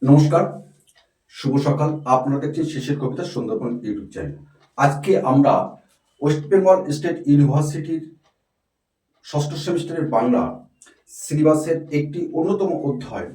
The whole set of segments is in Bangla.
নমস্কার, শুভ সকাল। আপনারা দেখছেন শেষের কবিতা সুন্দরবন ইউটিউব চ্যানেল। আজকে আমরা ওয়েস্ট বেঙ্গল স্টেট ইউনিভার্সিটির ষষ্ঠ সেমিস্টারের বাংলা সিলেবাসের একটি অন্যতম অধ্যায়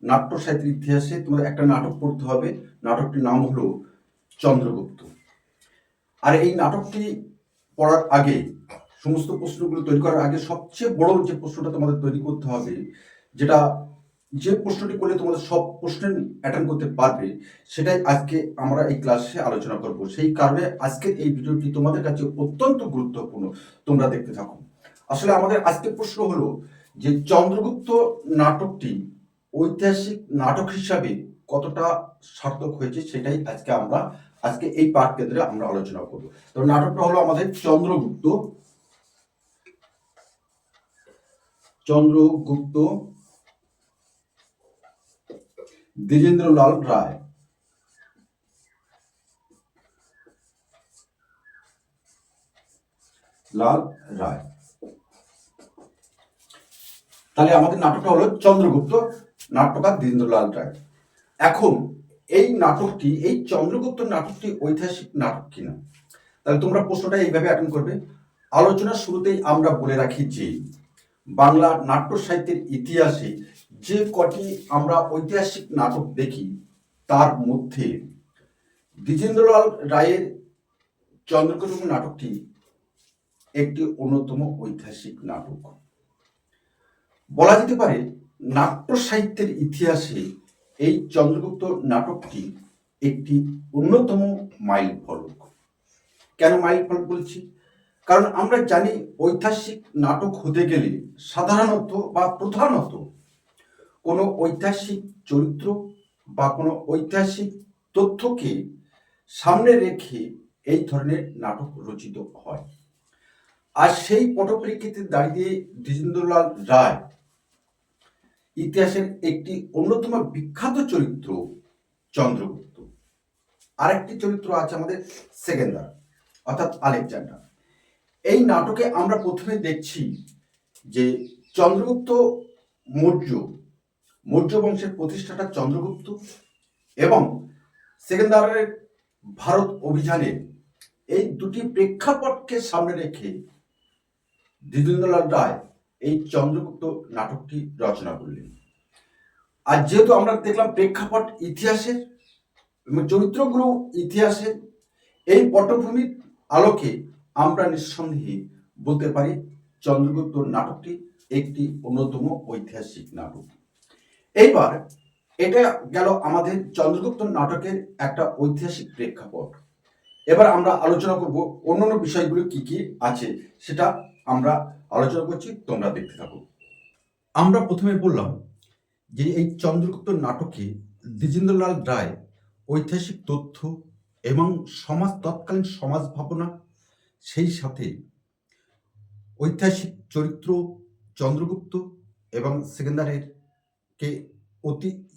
নাট্য সাহিত্যের ইতিহাসে তোমাদের একটা নাটক পড়তে হবে। নাটকটির নাম হলো চন্দ্রগুপ্ত। আর এই নাটকটি পড়ার আগে, সমস্ত প্রশ্নগুলো তৈরি করার আগে সবচেয়ে বড় যে প্রশ্নটা তোমাদের তৈরি করতে হবে, যেটা যে প্রশ্নটি করলে তোমাদের সব প্রশ্নের অ্যাটেন্ড করতে পারবে, সেটাই আজকে আমরা এই ক্লাসে আলোচনা করব। সেই কারণে আজকের এই ভিডিওটি তোমাদের কাছে অত্যন্ত গুরুত্বপূর্ণ, তোমরা দেখতে থাকো। আসলে আমাদের আজকের প্রশ্ন হলো যে চন্দ্রগুপ্ত নাটকটি ঐতিহাসিক নাটক হিসাবে কতটা সার্থক হয়েছে, সেটাই আজকে এই পাঠ কেন্দ্রে আমরা আলোচনা করব। তো নাটকটা হলো আমাদের চন্দ্রগুপ্ত দ্বিজেন্দ্রলাল রায়। তাহলে আমাদের নাটকটা হলো চন্দ্রগুপ্ত, নাট্যকার দ্বিজেন্দ্রলাল রায়। এখন এই চন্দ্রগুপ্ত নাটকটি ঐতিহাসিক নাটক কিনা, তাহলে তোমরা প্রশ্নটা এইভাবে অ্যাটেন্ড করবে। আলোচনার শুরুতেই আমরা বলে রাখি যে বাংলা নাট্য সাহিত্যের ইতিহাসে যে কটি আমরা ঐতিহাসিক নাটক দেখি, তার মধ্যে দ্বিজেন্দ্রলাল রায়ের চন্দ্রগুপ্ত নাটকটি একটি অন্যতম ঐতিহাসিক নাটক। বলা যেতে পারে নাট্য সাহিত্যের ইতিহাসে এই চন্দ্রগুপ্ত নাটকটি একটি অন্যতম মাইল ফলক। কেন মাইল ফলক বলছি? কারণ আমরা জানি ঐতিহাসিক নাটক হতে গেলে সাধারণত বা প্রধানত কোনো ঐতিহাসিক চরিত্র বা কোনো ঐতিহাসিক তথ্যকে সামনে রেখে এই ধরনের নাটক রচিত হয়। আর সেই পটপ্রেক্ষিতে দাঁড়িয়ে দ্বিজেন্দ্রলাল রায় ইতিহাসের একটি অন্যতম বিখ্যাত চরিত্র চন্দ্রগুপ্ত, আরেকটি চরিত্র আছে আমাদের সেকেন্দার অর্থাৎ আলেকজান্ডার। এই নাটকে আমরা প্রথমে দেখছি যে চন্দ্রগুপ্ত মৌর্য বংশের প্রতিষ্ঠাতা চন্দ্রগুপ্ত এবং সেকেন্দারের ভারত অভিযানে এই দুটি প্রেক্ষাপটকে সামনে রেখে দ্বিজেন্দ্রলাল রায় এই চন্দ্রগুপ্ত নাটকটি রচনা করলেন। আর যেহেতু আমরা দেখলাম প্রেক্ষাপট ইতিহাসের এবং চরিত্রগুলো ইতিহাসের, এই পটভূমির আলোকে আমরা নিঃসন্দেহে বলতে পারি চন্দ্রগুপ্ত নাটকটি একটি অন্যতম ঐতিহাসিক নাটক। এইবার এটা গেল আমাদের চন্দ্রগুপ্ত নাটকের একটা ঐতিহাসিক প্রেক্ষাপট। এবার আমরা আলোচনা করব অন্যান্য বিষয়গুলো কি কি আছে, সেটা আমরা আলোচনা করছি, তোমরা দেখতে থাকো। আমরা প্রথমে বললাম যে এই চন্দ্রগুপ্ত নাটকে দ্বিজেন্দ্রলাল রায় ঐতিহাসিক তথ্য এবং তৎকালীন সমাজ ভাবনা, সেই সাথে ঐতিহাসিক চরিত্র চন্দ্রগুপ্ত এবং সেকেন্দারের কে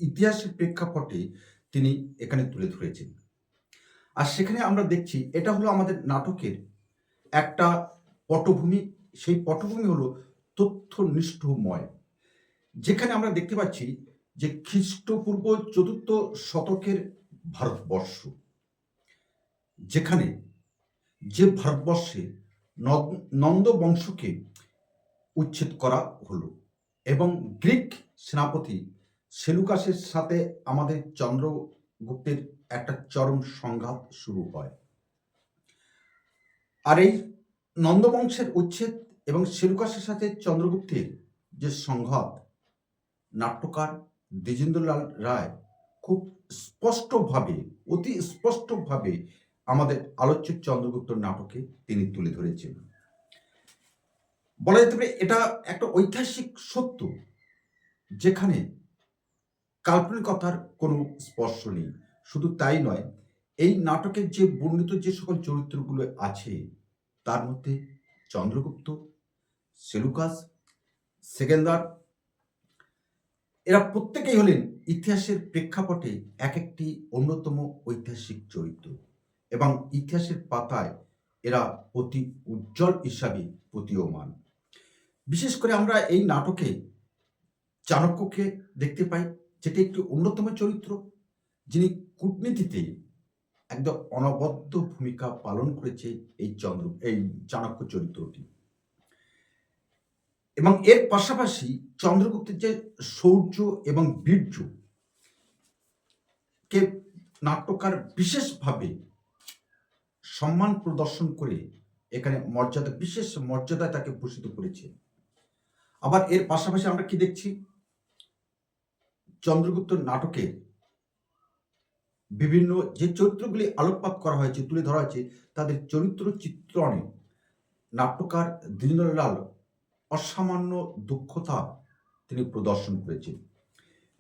ইতিহাসের প্রেক্ষাপটে তিনি এখানে তুলে ধরেছেন। আর সেখানে আমরা দেখছি এটা হলো আমাদের নাটকের একটা পটভূমি। সেই পটভূমি হলো তথ্যনিষ্ঠময়, যেখানে আমরা দেখতে পাচ্ছি যে খ্রিস্টপূর্ব ৪র্থ শতকের ভারতবর্ষ, যেখানে যে ভারতবর্ষে নন্দ বংশকে উচ্ছেদ করা হলো এবং গ্রিক সেনাপতি সেলুকাসের সাথে আমাদের চন্দ্রগুপ্তের একটা চরম সংঘাত শুরু হয়। আর এই নন্দবংশের উচ্ছেদ এবং সেলুকাসের সাথে চন্দ্রগুপ্তের যে সংঘাত, নাট্যকার দ্বিজেন্দ্রলাল রায় খুব স্পষ্টভাবে, অতি স্পষ্টভাবে আমাদের আলোচ্য চন্দ্রগুপ্ত নাটকে তিনি তুলে ধরেছেন। বলা যেতে পারে এটা একটা ঐতিহাসিক সত্য, যেখানে কাল্পনিকতার কোনো স্পর্শ নেই। শুধু তাই নয়, এই নাটকের যে বর্ণিত যে সকল চরিত্রগুলো আছে, তার মধ্যে চন্দ্রগুপ্ত, সেলুকাস, সেকেন্দার, এরা প্রত্যেকেই হলেন ইতিহাসের প্রেক্ষাপটে এক একটি অন্যতম ঐতিহাসিক চরিত্র এবং ইতিহাসের পাতায় এরা অতি উজ্জ্বল হিসাবে প্রতীয়মান। বিশেষ করে আমরা এই নাটকে চাণক্যকে দেখতে পাই, যেটি একটি অন্যতম চরিত্র, যিনি কূটনীতিতে একদম অনবদ্য ভূমিকা পালন করেছে এই চাণক্য চরিত্রটি। এবং এর পাশাপাশি চন্দ্রগুপ্তের যে শৌর্য এবং বীর্য কে নাট্যকার বিশেষভাবে সম্মান প্রদর্শন করে এখানে বিশেষ মর্যাদায় তাকে ভূষিত করেছে। আবার এর পাশাপাশি আমরা কি দেখছি, চন্দ্রগুপ্ত নাটকের বিভিন্ন যে চরিত্রগুলি আলোকপাত করা হয়েছে, তুলে ধরা হয়েছে, তাদের চরিত্র চিত্রণে নাট্যকার দ্বিজেন্দ্রলাল অসামান্য দক্ষতা তিনি প্রদর্শন করেছেন।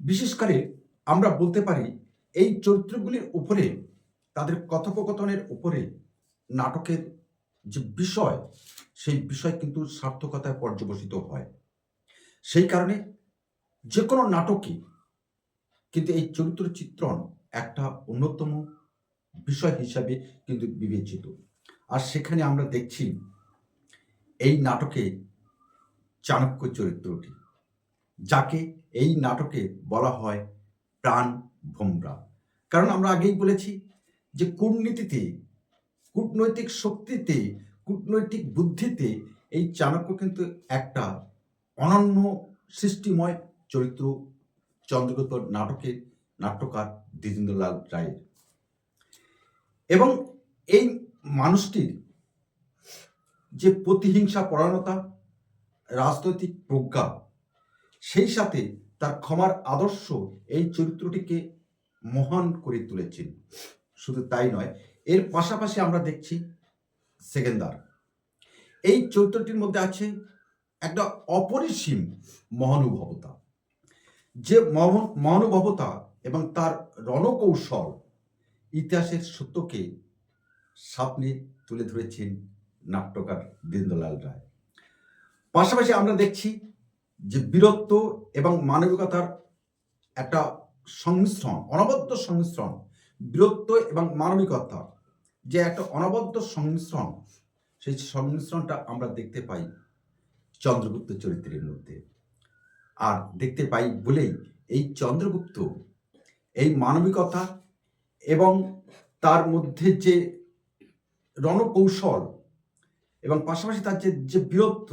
বিশেষ করে আমরা বলতে পারি এই চরিত্রগুলির উপরে, তাদের কথোপকথনের উপরে নাটকের যে বিষয়, সেই বিষয় কিন্তু সার্থকতায় পর্যবসিত হয়। সেই কারণে যে কোনো নাটকে কিন্তু এই চরিত্র চিত্রণ একটা অন্যতম বিষয় হিসাবে কিন্তু বিবেচিত। আর সেখানে আমরা দেখছি এই নাটকে চাণক্য চরিত্রটি, যাকে এই নাটকে বলা হয় প্রাণ ভোমরা। কারণ আমরা আগেই বলেছি যে কূটনীতিতে, কূটনৈতিক শক্তিতে, কূটনৈতিক বুদ্ধিতে এই চাণক্য কিন্তু একটা অনন্য সৃষ্টিময় চরিত্র চন্দ্রগুপ্ত নাটকের নাট্যকার দ্বিজেন্দ্রলাল রায়ের। এবং এই মানুষটির যে প্রতিহিংসা পরায়ণতা, রাজনৈতিক প্রজ্ঞা, সেই সাথে তার ক্ষমার আদর্শ এই চরিত্রটিকে মহান করে তুলেছেন। শুধু তাই নয়, এর পাশাপাশি আমরা দেখছি সেকেন্দার। এই চরিত্রটির মধ্যে আছে একটা অপরিসীম মহানুভবতা, যে মহানুভবতা এবং তার রণকৌশল ইতিহাসের সত্যকে সামনে তুলে ধরেছেন নাট্যকার দ্বিজেন্দ্রলাল রায়। পাশাপাশি আমরা দেখছি যে বীরত্ব এবং মানবিকতার একটা সংমিশ্রণ, অনবদ্য সংমিশ্রণ, বীরত্ব এবং মানবিকতা যে একটা অনবদ্য সংমিশ্রণ, সেই সংমিশ্রণটা আমরা দেখতে পাই চন্দ্রগুপ্ত চরিত্রের মধ্যে। আর দেখতে পাই বলেই এই চন্দ্রগুপ্ত এই মানবিকতা এবং তার মধ্যে যে রণকৌশল এবং পাশাপাশি তার যে বীরত্ব,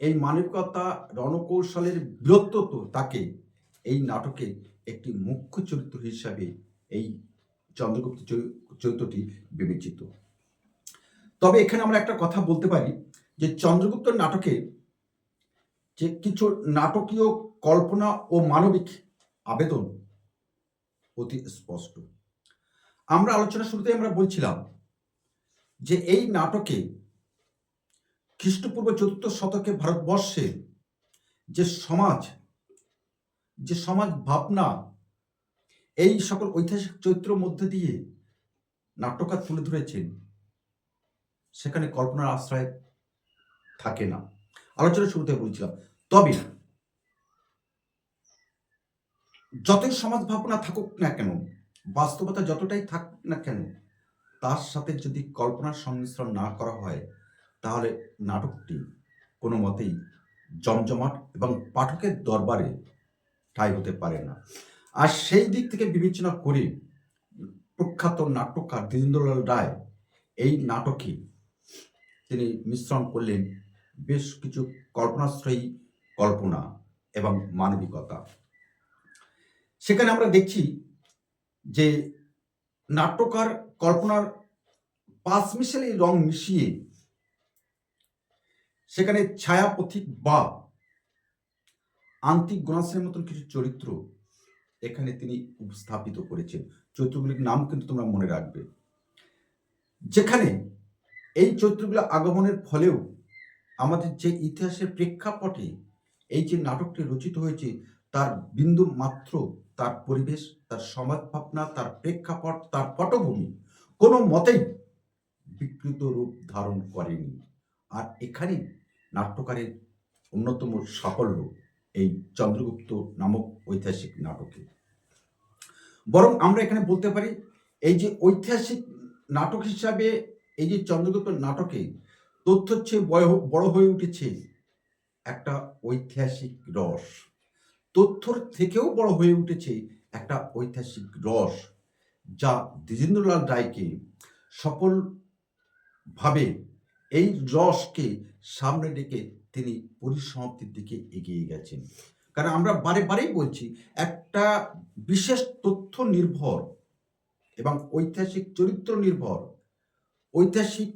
এই মানবিকতা, রণকৌশলের বীরত্ব তো তাকে এই নাটকে একটি মুখ্য চরিত্র হিসাবে এই চন্দ্রগুপ্ত চরিত্রটি বিবেচিত। তবে এখানে আমরা একটা কথা বলতে পারি যে চন্দ্রগুপ্ত নাটকে যে কিছু নাটকীয় কল্পনা ও মানবিক আবেদন অতি স্পষ্ট। আমরা আলোচনা শুরুতে আমরা বলছিলাম যে এই নাটকে খ্রিস্টপূর্ব ৪র্থ শতকে ভারতবর্ষের যে সমাজ ভাবনা, এই সকল ঐতিহাসিক চরিত্রের মধ্যে দিয়ে নাট্যকার তুলে ধরেছেন, সেখানে কল্পনার আশ্রয় থাকে না। আলোচনা শুরুতে বলছিলাম। তবে যতই সমাজ ভাবনা থাকুক না কেন, বাস্তবতা যতটাই থাকুক না কেন, তার সাথে যদি কল্পনার সংমিশ্রণ না করা হয়, তাহলে নাটকটি কোনো মতেই জমজমাট এবং পাঠকের দরবারে ঠাঁই হতে পারে না। আর সেই দিক থেকে বিবেচনা করে প্রখ্যাত নাট্যকার দ্বিজেন্দ্রলাল রায় এই নাটকে তিনি মিশ্রণ করলেন বেশ কিছু কল্পনাশ্রয়ী কল্পনা এবং মানবিকতা। সেখানে আমরা দেখছি যে নাট্যকার কল্পনার পাঁচমিশালি রং মিশিয়ে সেখানে ছায়া পথিক বা আন্তিক গুণাশ্রের মতন কিছু চরিত্র এখানে তিনি উপস্থাপিত করেছেন। চরিত্রগুলির নাম কিন্তু তোমরা মনে রাখবে। যেখানে এই চরিত্রগুলো আগমনের ফলেও আমাদের যে ইতিহাসের প্রেক্ষাপটে এই যে নাটকটি রচিত হয়েছে, তার বিন্দু মাত্র তার পরিবেশ, তার সমাজ ভাবনা, তার প্রেক্ষাপট, তার পটভূমি কোনো মতেই বিকৃত রূপ ধারণ করেনি। আর এখানে নাট্যকারের অন্যতম সাফল্য এই চন্দ্রগুপ্ত নামক ঐতিহাসিক নাটকে। বরং আমরা এখানে বলতে পারি এই যে ঐতিহাসিক নাটক হিসাবে এই যে চন্দ্রগুপ্ত নাটকে তথ্যের চেয়ে বড় হয়ে উঠেছে একটা ঐতিহাসিক রস। তথ্যর থেকেও বড় হয়ে উঠেছে একটা ঐতিহাসিক রস, যা দ্বিজেন্দ্রলাল রায়কে সফলভাবে এই রসকে সামনে রেখে তিনি পরিসমাপ্তির দিকে এগিয়ে গেছেন। কারণ আমরা বারে বারেই বলছি, একটা বিশেষ তথ্য নির্ভর এবং ঐতিহাসিক চরিত্র নির্ভর, ঐতিহাসিক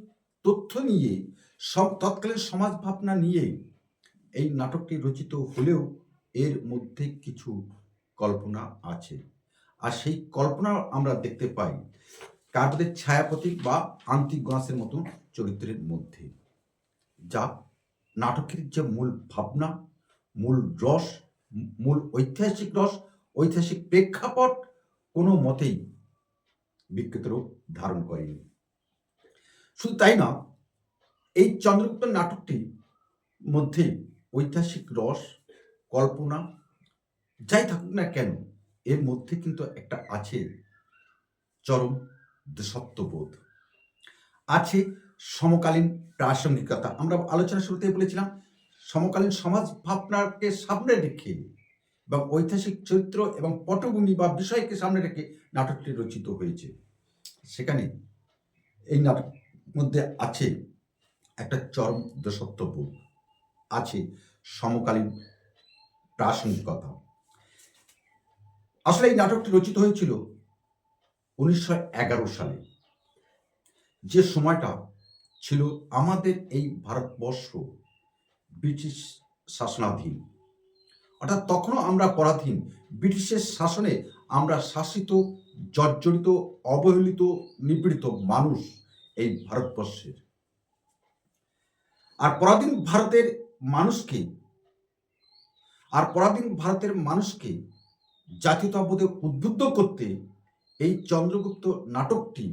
তথ্য নিয়ে তৎকালীন সমাজ ভাবনা নিয়ে এই নাটকটি রচিত হলেও এর মধ্যে কিছু কল্পনা আছে। আর সেই কল্পনা আমরা দেখতে পাই কাব্যের ছায়াপতি বা আন্তিগণাসের মতো চরিত্রের মধ্যে, যা নাটকের যে মূল ভাবনা, মূল রস, মূল ঐতিহাসিক রস, ঐতিহাসিক প্রেক্ষাপট কোনো মতেই বিকৃত রূপ ধারণ করেনি। শুধু তাই না, এই চন্দ্রগুপ্ত নাটকটির মধ্যে ঐতিহাসিক রস, কল্পনা যাই থাকুক না কেন, এর মধ্যে কিন্তু একটা আছে চরম দেশাত্মবোধ, আছে সমকালীন প্রাসঙ্গিকতা। আমরা আলোচনা শুরুতেই বলেছিলাম, সমকালীন সমাজ ভাবনাকে সামনে রেখে এবং ঐতিহাসিক চরিত্র এবং পটভূমি বা বিষয়কে সামনে রেখে নাটকটি রচিত হয়েছে। সেখানে এই নাটক মধ্যে আছে একটা চরম দেশাত্মবোধ, আছে সমকালীন প্রাসঙ্গিকতা। আসলে এই নাটকটি রচিত হয়েছিল 1911 সালে, যে সময়টা ছিল আমাদের এই ভারতবর্ষ ব্রিটিশ শাসনাধীন। অর্থাৎ তখনও আমরা পরাধীন, ব্রিটিশের শাসনে আমরা শাসিত, জর্জরিত, অবহেলিত, নিপীড়িত মানুষ এই ভারতবর্ষের। আর পরাধীন ভারতের মানুষকে জাতীয়তাবোধে উদ্বুদ্ধ করতে এই চন্দ্রগুপ্ত নাটকটি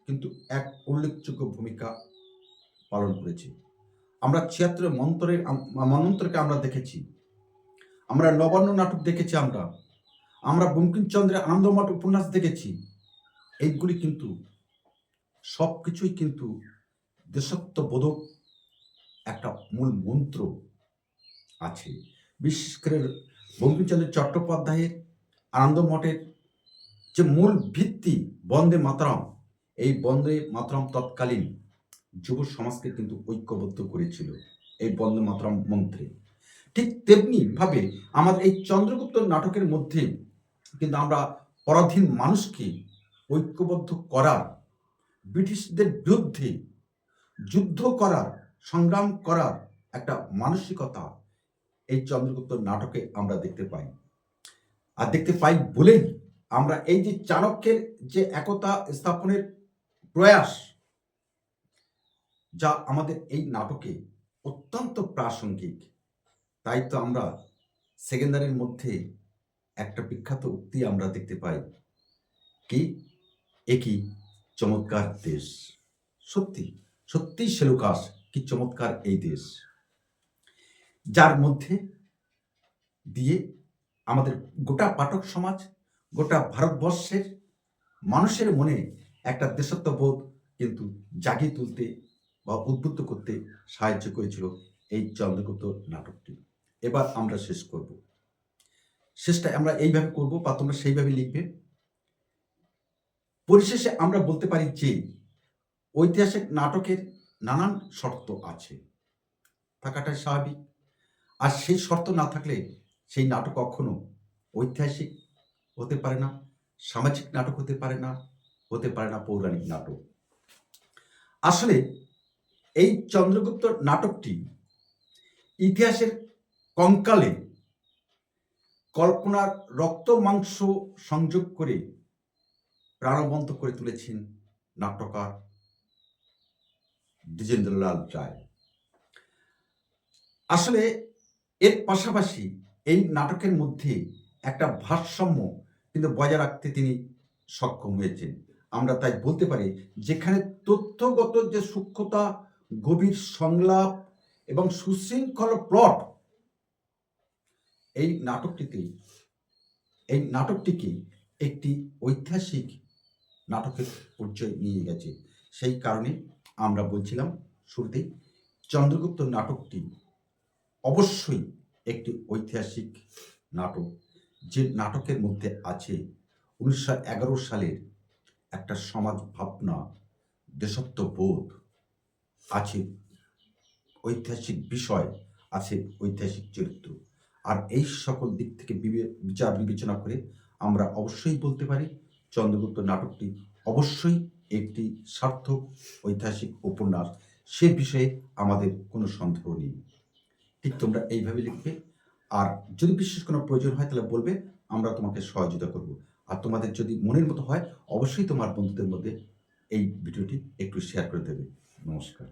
কিন্তু এক উল্লেখযোগ্য ভূমিকা পালন করেছে। আমরা 76 মন্বন্তরকে আমরা দেখেছি, আমরা নবান্ন নাটক দেখেছি, আমরা বঙ্কিমচন্দ্রের আনন্দমঠ উপন্যাস দেখেছি। এইগুলি কিন্তু সব কিছুই কিন্তু দেশাত্মবোধক একটা মূল মন্ত্র আছে। বিশেষ করে বঙ্কিমচন্দ্র চট্টোপাধ্যায়ের আনন্দমঠের যে মূল ভিত্তি বন্দে মাতরম, এই বন্দে মাতরম তৎকালীন যুব সমাজকে কিন্তু ঐক্যবদ্ধ করেছিল এই বন্দে মাতরম মন্ত্রে। ঠিক তেমনি ভাবে আমাদের এই চন্দ্রগুপ্ত নাটকের মধ্যে কিন্তু আমরা পরাধীন মানুষকে ঐক্যবদ্ধ করার, ব্রিটিশদের বিরুদ্ধে যুদ্ধ করার, সংগ্রাম করার একটা মানসিকতা এই চন্দ্রগুপ্ত নাটকে আমরা দেখতে পাই। আর দেখতে পাই বলেই আমরা এই যে চাণক্যের যে একতা স্থাপনের প্রয়াস, যা আমাদের এই নাটকে অত্যন্ত প্রাসঙ্গিক। তাই তো আমরা সেকেন্ডারের মধ্যে একটা বিখ্যাত উক্তি আমরা দেখতে পাই, কি একই চমৎকার দেশ। সত্যি সত্যি সেলুকাস, কি চমৎকার এই দেশ, যার মধ্যে দিয়ে আমাদের গোটা পাঠক সমাজ, গোটা ভারতবর্ষের মানুষের মনে একটা দেশাত্মবোধ কিন্তু জাগিয়ে তুলতে বা উদ্বুদ্ধ করতে সাহায্য করেছিল এই চন্দ্রগুপ্ত নাটকটি। এবার আমরা শেষ করব, শেষটা আমরা এইভাবে করব বা তোমরা সেইভাবে লিখবে। পরিশেষে আমরা বলতে পারি যে ঐতিহাসিক নাটকের নানান শর্ত আছে, থাকাটাই স্বাভাবিক। আর সেই শর্ত না থাকলে সেই নাটক কখনো ঐতিহাসিক হতে পারে না, সামাজিক নাটক হতে পারে না, পৌরাণিক নাটক। আসলে এই চন্দ্রগুপ্ত নাটকটি ইতিহাসের কঙ্কালে কল্পনার রক্ত মাংস সংযোগ করে প্রাণবন্ত করে তুলেছেন নাট্যকার দ্বিজেন্দ্রলাল রায়। আসলে এর পাশাপাশি এই নাটকের মধ্যে একটা ভারসাম্য কিন্তু বজায় রাখতে তিনি সক্ষম হয়েছেন। আমরা তাই বলতে পারি, যেখানে তথ্যগত যে সূক্ষ্মতা, গভীর সংলাপ এবং সুশৃঙ্খল প্লট এই নাটকটিকে একটি ঐতিহাসিক নাটকের পরিচয় নিয়ে গেছে। সেই কারণে আমরা বলছিলাম শুরুতেই, চন্দ্রগুপ্ত নাটকটি অবশ্যই একটি ঐতিহাসিক নাটক, যে নাটকের মধ্যে আছে 1911 সালের একটা সমাজ ভাবনা, দেশাত্মবোধ আছে, ঐতিহাসিক বিষয় আছে, ঐতিহাসিক চরিত্র। আর এই সকল দিক থেকে বিচার বিবেচনা করে আমরা অবশ্যই বলতে পারি চন্দ্রগুপ্ত নাটকটি অবশ্যই একটি সার্থক ঐতিহাসিক উপন্যাস। সে বিষয়ে আমাদের কোনো সন্দেহ নেই। ঠিক তোমরা এইভাবে লিখবে। আর যদি বিশেষ কোনো প্রয়োজন হয় তাহলে বলবে, আমরা তোমাকে সহযোগিতা করব। আর তোমাদের যদি মনের মতো হয় অবশ্যই তোমার বন্ধুদের মধ্যে এই ভিডিওটি একটু শেয়ার করে দেবে। নমস্কার।